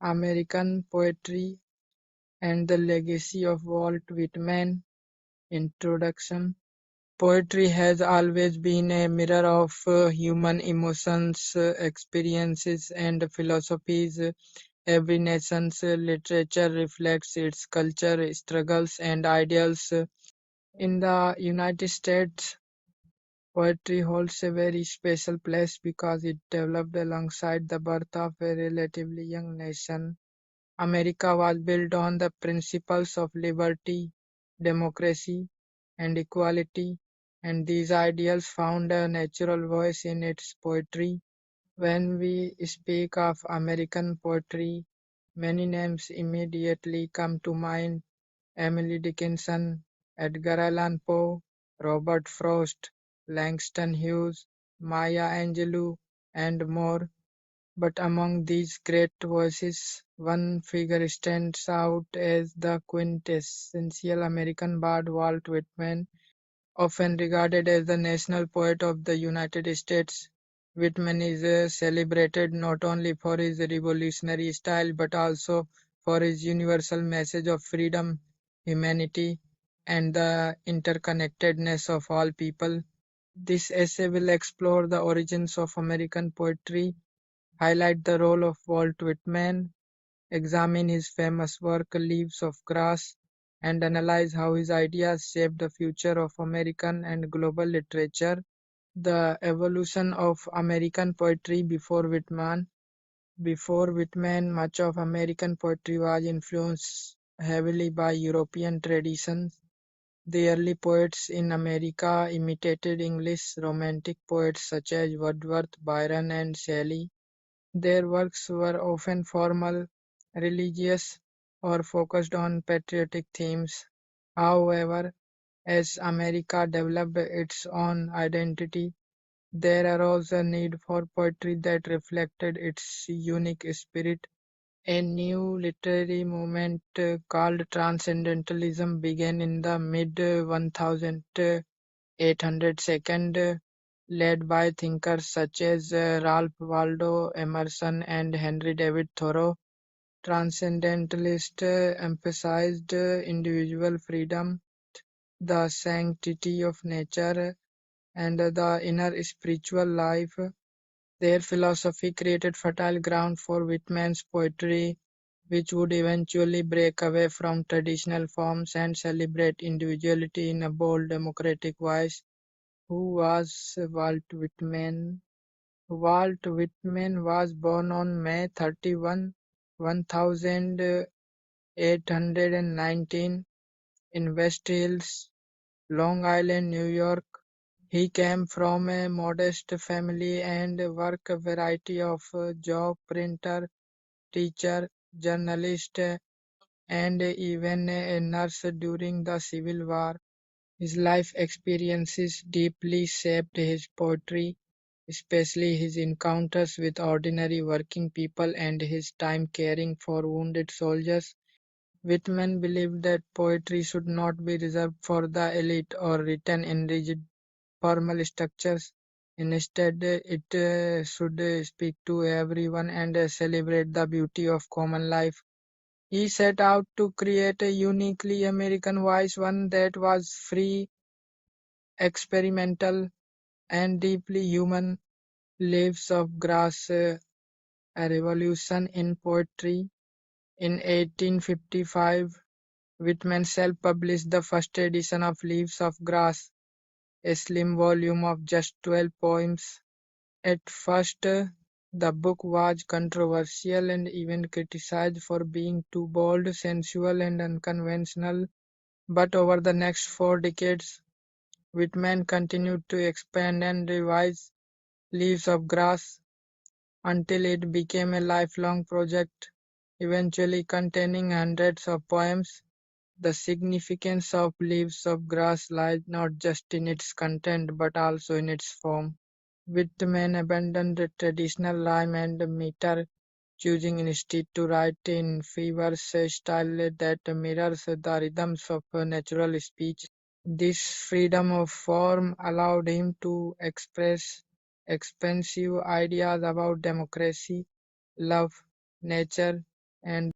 American Poetry and the Legacy of Walt Whitman. Introduction. Poetry has always been a mirror of human emotions, experiences, and philosophies. Every nation's literature reflects its culture, struggles, and ideals. In the United States, poetry holds a very special place because it developed alongside the birth of a relatively young nation. America was built on the principles of liberty, democracy, and equality, and these ideals found a natural voice in its poetry. When we speak of American poetry, many names immediately come to mind: Emily Dickinson, Edgar Allan Poe, Robert Frost, Langston Hughes, Maya Angelou, and more. But among these great voices, one figure stands out as the quintessential American bard, Walt Whitman. Often regarded as the national poet of the United States, Whitman is celebrated not only for his revolutionary style but also for his universal message of freedom, humanity, and the interconnectedness of all people. This essay will explore the origins of American poetry, highlight the role of Walt Whitman, examine his famous work Leaves of Grass, and analyze how his ideas shaped the future of American and global literature. The evolution of American poetry before Whitman. Before Whitman, much of American poetry was influenced heavily by European traditions. The early poets in America imitated English Romantic poets such as Wordsworth, Byron, and Shelley. Their works were often formal, religious, or focused on patriotic themes. However, as America developed its own identity, there arose a need for poetry that reflected its unique spirit. A new literary movement called Transcendentalism began in the mid 1800s, led by thinkers such as Ralph Waldo Emerson and Henry David Thoreau. Transcendentalists emphasized individual freedom, the sanctity of nature, and the inner spiritual life. Their philosophy created fertile ground for Whitman's poetry, which would eventually break away from traditional forms and celebrate individuality in a bold democratic voice. Who was Walt Whitman? Walt Whitman was born on May 31, 1819 in West Hills, Long Island, New York. He came from a modest family and worked a variety of jobs: printer, teacher, journalist, and even a nurse during the Civil War. His life experiences deeply shaped his poetry, especially his encounters with ordinary working people and his time caring for wounded soldiers. Whitman believed that poetry should not be reserved for the elite or written in rigid formal structures. Instead, it should speak to everyone and celebrate the beauty of common life. He set out to create a uniquely American voice, one that was free, experimental, and deeply human. Leaves of Grass, a revolution in poetry. In 1855, Whitman self-published the first edition of Leaves of Grass, a slim volume of just 12 poems. At first, the book was controversial and even criticized for being too bold, sensual, and unconventional, but over the next 4 decades, Whitman continued to expand and revise Leaves of Grass until it became a lifelong project, eventually containing hundreds of poems. The significance of Leaves of Grass lies not just in its content but also in its form. Whitman abandoned the traditional rhyme and meter, choosing instead to write in feverish style that mirrors the rhythms of natural speech. This freedom of form allowed him to express expansive ideas about democracy, love, nature, and